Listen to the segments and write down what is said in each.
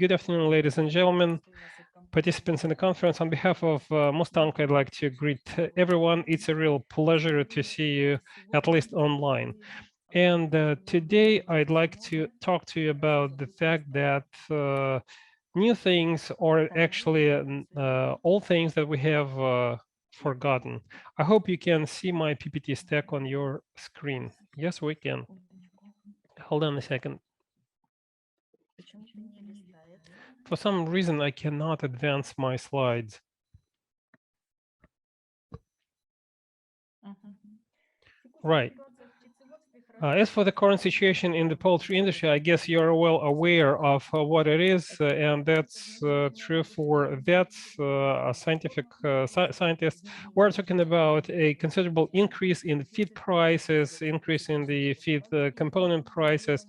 Good afternoon, ladies and gentlemen, participants in the conference. On behalf of Mustang, I'd like to greet everyone. It's a real pleasure to see you, at least online. And today I'd like to talk to you about the fact that new things are actually old things that we have forgotten. I hope you can see my PPT stack on your screen. Yes, we can. Hold on a second. For some reason, I cannot advance my slides. Right. As for the current situation in the poultry industry, I guess you're well aware of what it is, and that's true for vets, scientists. We're talking about a considerable increase in feed prices, increase in the feed component prices,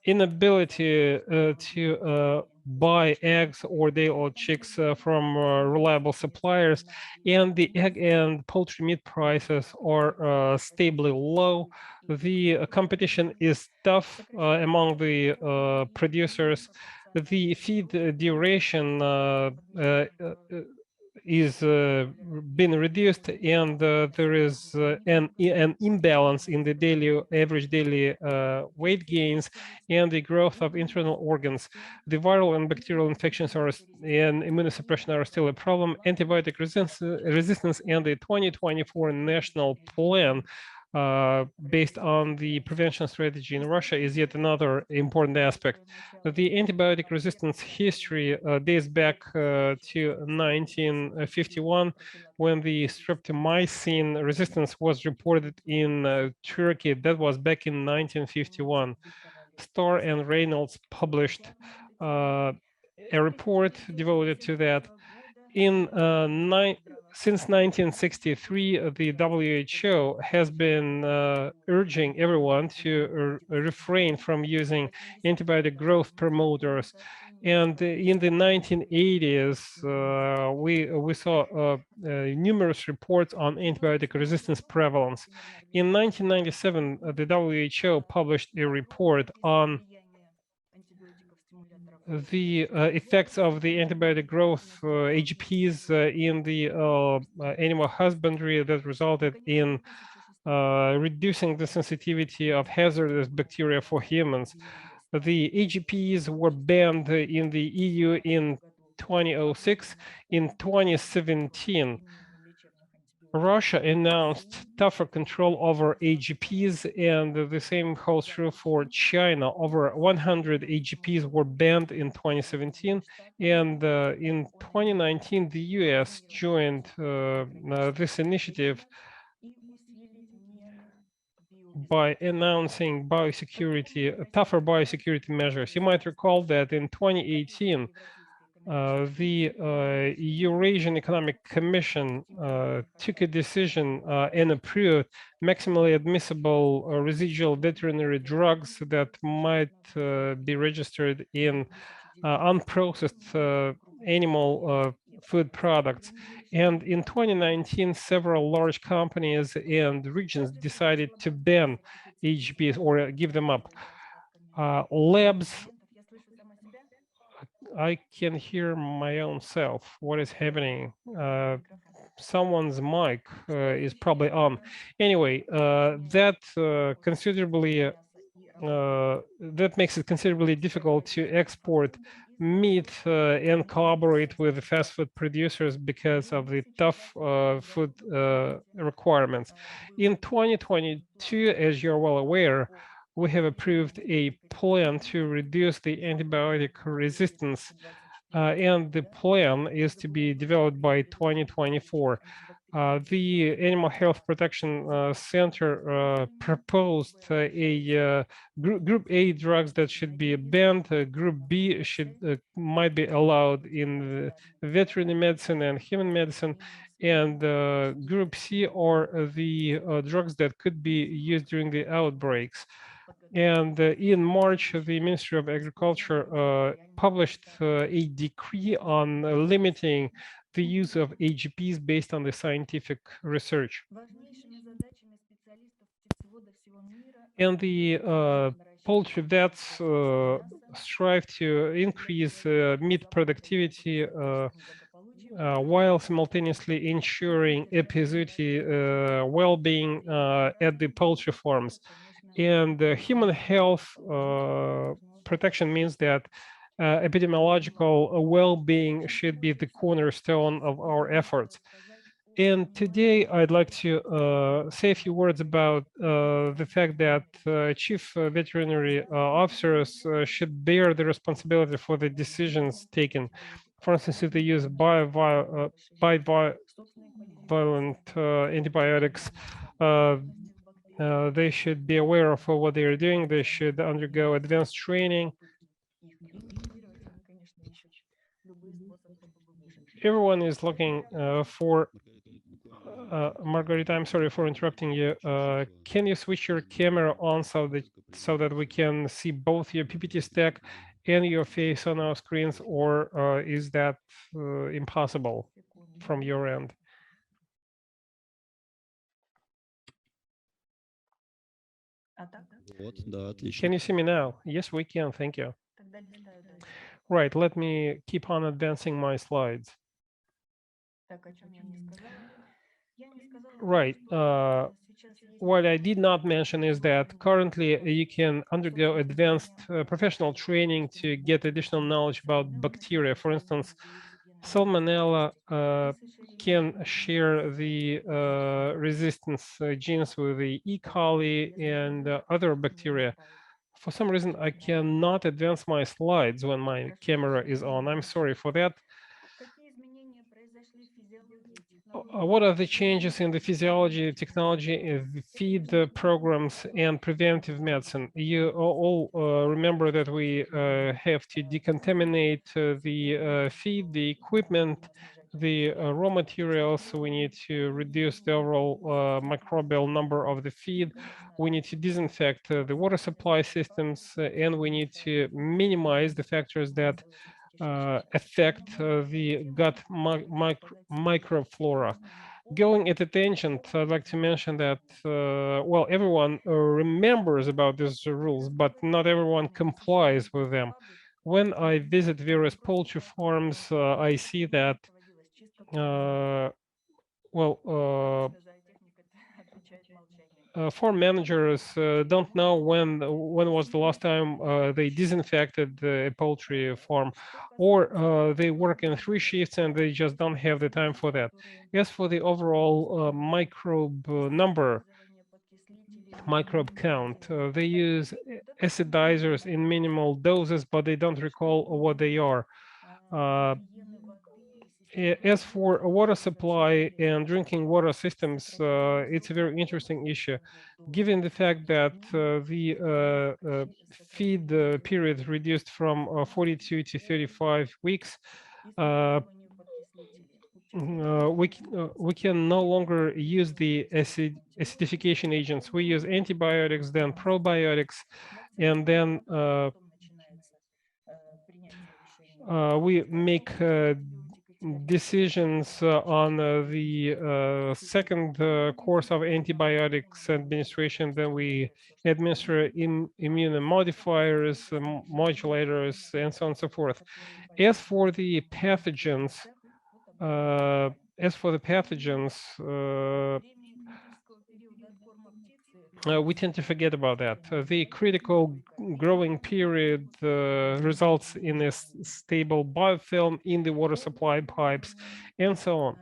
inability to buy eggs or day-old chicks from reliable suppliers, and the egg and poultry meat prices are stably low. The competition is tough among the producers. The feed duration is been reduced, and there is an imbalance in the average daily weight gains and the growth of internal organs. The viral and bacterial infections and immunosuppression are still a problem. Antibiotic resistance and the 2024 national plan based on the prevention strategy in Russia is yet another important aspect. The antibiotic resistance history dates back to 1951, when the streptomycin resistance was reported in Turkey. That was back in 1951. Starr and Reynolds published a report devoted to that. Since 1963, the WHO has been urging everyone to refrain from using antibiotic growth promoters. And in the 1980s, we saw numerous reports on antibiotic resistance prevalence. In 1997, the WHO published a report on the effects of the antibiotic growth AGPs in the animal husbandry that resulted in reducing the sensitivity of hazardous bacteria for humans. The AGPs were banned in the EU in 2006. In 2017, Russia announced tougher control over AGPs, and the same holds true for China. Over 100 AGPs were banned in 2017, and in 2019, the US joined this initiative by announcing tougher biosecurity measures. You might recall that in 2018, the Eurasian Economic Commission took a decision and approved maximally admissible residual veterinary drugs that might be registered in unprocessed animal food products. And in 2019, several large companies and regions decided to ban AGPs or give them up. Labs, I can hear my own self. What is happening? Someone's mic is probably on. Anyway, that makes it considerably difficult to export meat and collaborate with the fast food producers because of the tough food requirements. In 2022, as you're well aware, we have approved a plan to reduce the antibiotic resistance, and the plan is to be developed by 2024. The Animal Health Protection Center proposed Group A drugs that should be banned. Group B might be allowed in veterinary medicine and human medicine, and Group C are the drugs that could be used during the outbreaks. And in March, the Ministry of Agriculture published a decree on limiting the use of AGPs based on the scientific research. And the poultry vets strive to increase meat productivity while simultaneously ensuring epizooty well-being at the poultry farms. And human health protection means that epidemiological well-being should be the cornerstone of our efforts. And today I'd like to say a few words about the fact that chief veterinary officers should bear the responsibility for the decisions taken. For instance, if they use bivalent antibiotics, uh, they should be aware of what they are doing. They should undergo advanced training. Everyone is looking for Margarita, I'm sorry for interrupting you. Can you switch your camera on so that we can see both your PPT stack and your face on our screens, or is that impossible from your end? Вот, да, отлично. Can you see me now? Yes, we can. Thank you. Right. Let me keep on advancing my slides. Right. What I did not mention is that currently you can undergo advanced professional training to get additional knowledge about bacteria. For instance, Salmonella can share the resistance genes with the E. coli and other bacteria. For some reason, I cannot advance my slides when my camera is on. I'm sorry for that. What are the changes in the physiology, technology, feed programs, and preventive medicine? You all remember that we have to decontaminate the feed, the equipment, the raw materials. We need to reduce the overall microbial number of the feed. We need to disinfect the water supply systems, and we need to minimize the factors that affect the gut microflora. Going at a tangent, I'd like to mention that, well, everyone remembers about these rules, but not everyone complies with them. When I visit various poultry farms, I see that, well, farm managers don't know when was the last time they disinfected a poultry farm, or they work in 3 shifts and they just don't have the time for that. As for the overall microbe microbe count, they use acidizers in minimal doses, but they don't recall what they are. As for water supply and drinking water systems, it's a very interesting issue. Given the fact that the feed period reduced from 42 to 35 weeks, we can no longer use the acidification agents. We use antibiotics, then probiotics, and then we make decisions on the second course of antibiotics administration. Then we administer immunomodifiers, modulators, and so on and so forth. As for the pathogens, uh, as for the pathogens, we tend to forget about that. The critical growing period results in a stable biofilm in the water supply pipes, and so on.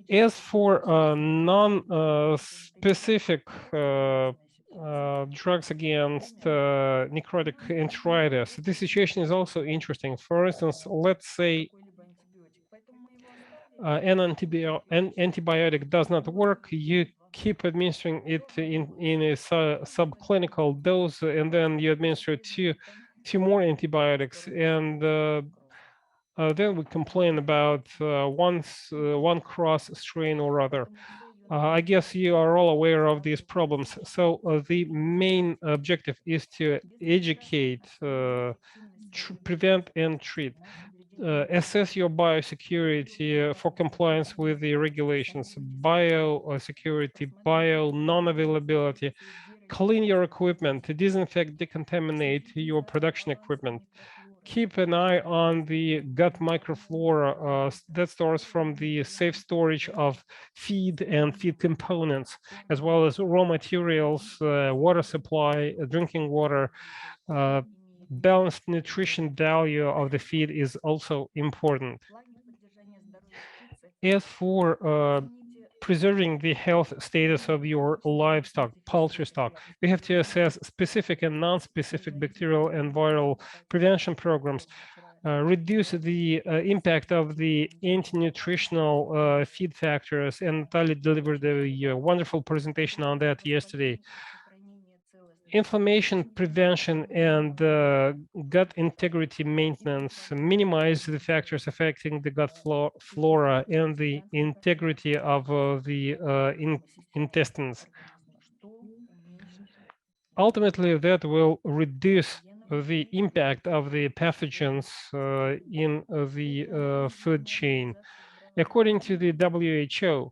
As for non-specific drugs against necrotic enteritis, this situation is also interesting. For instance, let's say an antibiotic does not work, you keep administering it in a subclinical dose, and then you administer two more antibiotics, and then we complain about one cross strain or other. I guess you are all aware of these problems. So the main objective is to educate, prevent, and treat. Assess your biosecurity for compliance with the regulations, biosecurity, bio non-availability, Clean your equipment, disinfect, decontaminate your production equipment. Keep an eye on the gut microflora that stores from the safe storage of feed and feed components, as well as raw materials, water supply, drinking water. Uh, Balanced nutrition value of the feed is also important. As for preserving the health status of your livestock, poultry stock, we have to assess specific and non-specific bacterial and viral prevention programs, reduce the impact of the anti-nutritional feed factors, and Natalia delivered a wonderful presentation on that yesterday. Inflammation prevention and gut integrity maintenance minimize the factors affecting the gut flora and the integrity of the intestines. Ultimately, that will reduce the impact of the pathogens in the food chain. According to the WHO,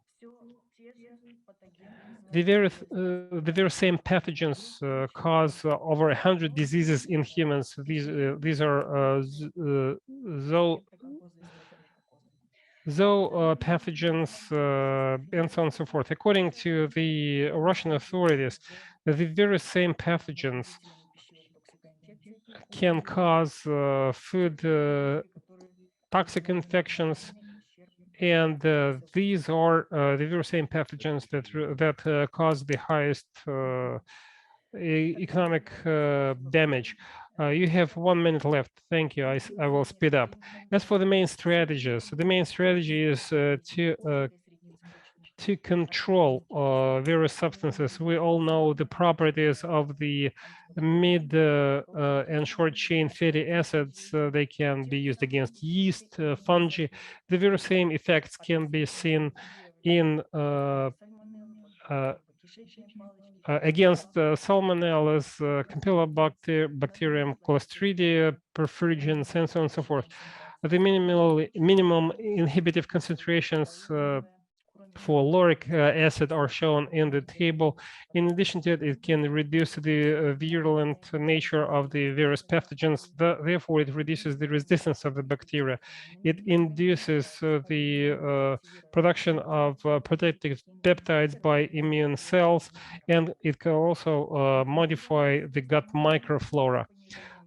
the very same pathogens cause over 100 diseases in humans. These are pathogens and so on and so forth. According to the Russian authorities, the very same pathogens can cause food toxic infections, and these are the very same pathogens that cause the highest economic damage. You have 1 minute left. Thank you. I will speed up. As for the main strategies, the main strategy is to control various substances. We all know the properties of the mid and short chain fatty acids. They can be used against yeast, fungi. The very same effects can be seen in uh, against salmonellas, Campylobacterium, Clostridia, perfringens, and so on and so forth. The minimum inhibitive concentrations for lauric acid are shown in the table. In addition to it, it can reduce the virulent nature of the various pathogens. Therefore, it reduces the resistance of the bacteria. It induces the production of protective peptides by immune cells, and it can also modify the gut microflora.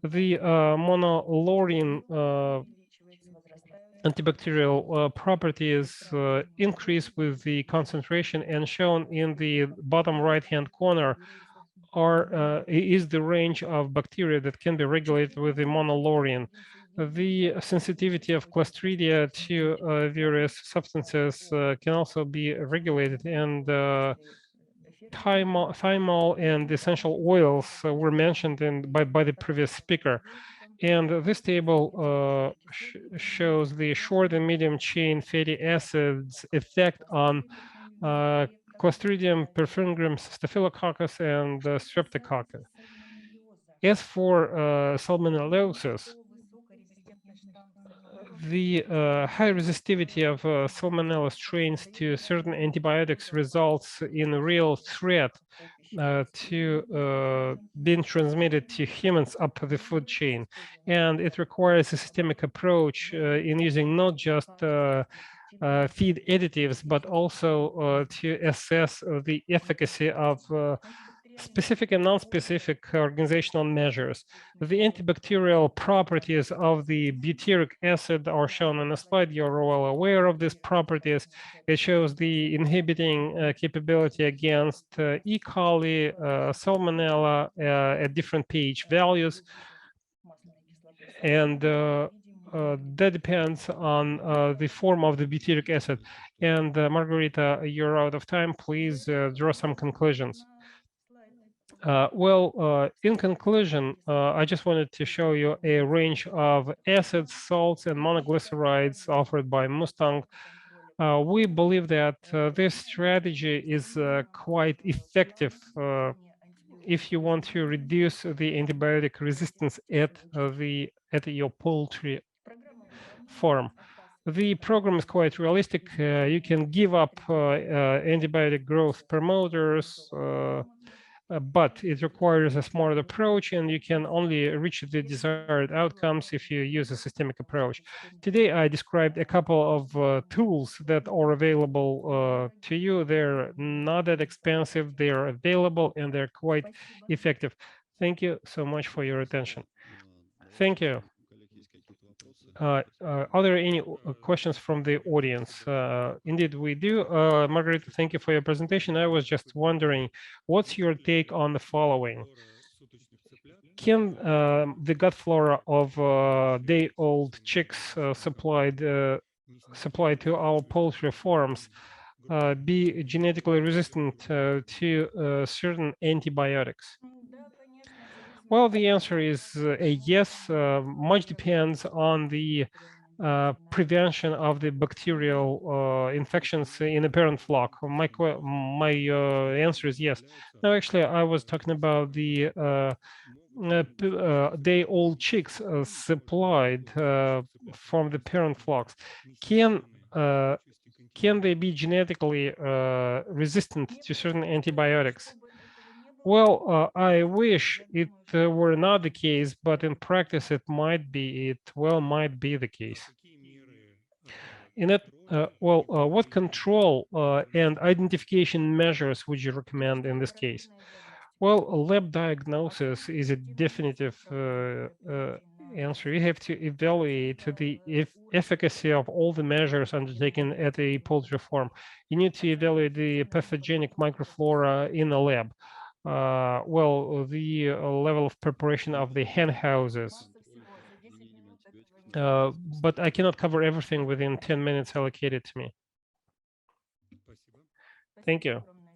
The monolaurin antibacterial properties increase with the concentration, and shown in the bottom right-hand corner is the range of bacteria that can be regulated with the monolaurin. The sensitivity of Clostridia to various substances can also be regulated, and thymol and essential oils were mentioned by the previous speaker. And this table shows the short and medium chain fatty acids effect on Clostridium perfringens, Staphylococcus, and Streptococcus. As for salmonellosis, the high resistivity of salmonella strains to certain antibiotics results in a real threat to being transmitted to humans up the food chain. And it requires a systemic approach in using not just feed additives, but also to assess the efficacy of specific and non-specific organizational measures. The antibacterial properties of the butyric acid are shown on the slide. You're well aware of these properties. It shows the inhibiting capability against E. coli, salmonella at different pH values. And that depends on the form of the butyric acid. And Margarita, you're out of time. Please draw some conclusions. In conclusion, I just wanted to show you a range of acids, salts, and monoglycerides offered by Mustang. We believe that this strategy is quite effective if you want to reduce the antibiotic resistance at your poultry farm. The program is quite realistic. You can give up antibiotic growth promoters, but it requires a smart approach, and you can only reach the desired outcomes if you use a systemic approach. Today, I described a couple of tools that are available to you. They're not that expensive, they're available, and they're quite effective. Thank you so much for your attention. Thank you. Are there any questions from the audience? Indeed, we do. Margarita, thank you for your presentation. I was just wondering, what's your take on the following? Can the gut flora of day-old chicks supplied to our poultry farms be genetically resistant to certain antibiotics? Well, the answer is a yes. Much depends on the prevention of the bacterial infections in the parent flock. My answer is yes. No, actually, I was talking about the day-old chicks supplied from the parent flocks. Can uh, can they be genetically resistant to certain antibiotics? Well, I wish it were not the case, but in practice it might be. It well might be the case. In it, what control and identification measures would you recommend in this case? Well, a lab diagnosis is a definitive answer. You have to evaluate the efficacy of all the measures undertaken at a poultry farm. You need to evaluate the pathogenic microflora in a lab. The level of preparation of the hen houses. But I cannot cover everything within 10 minutes allocated to me. Thank you.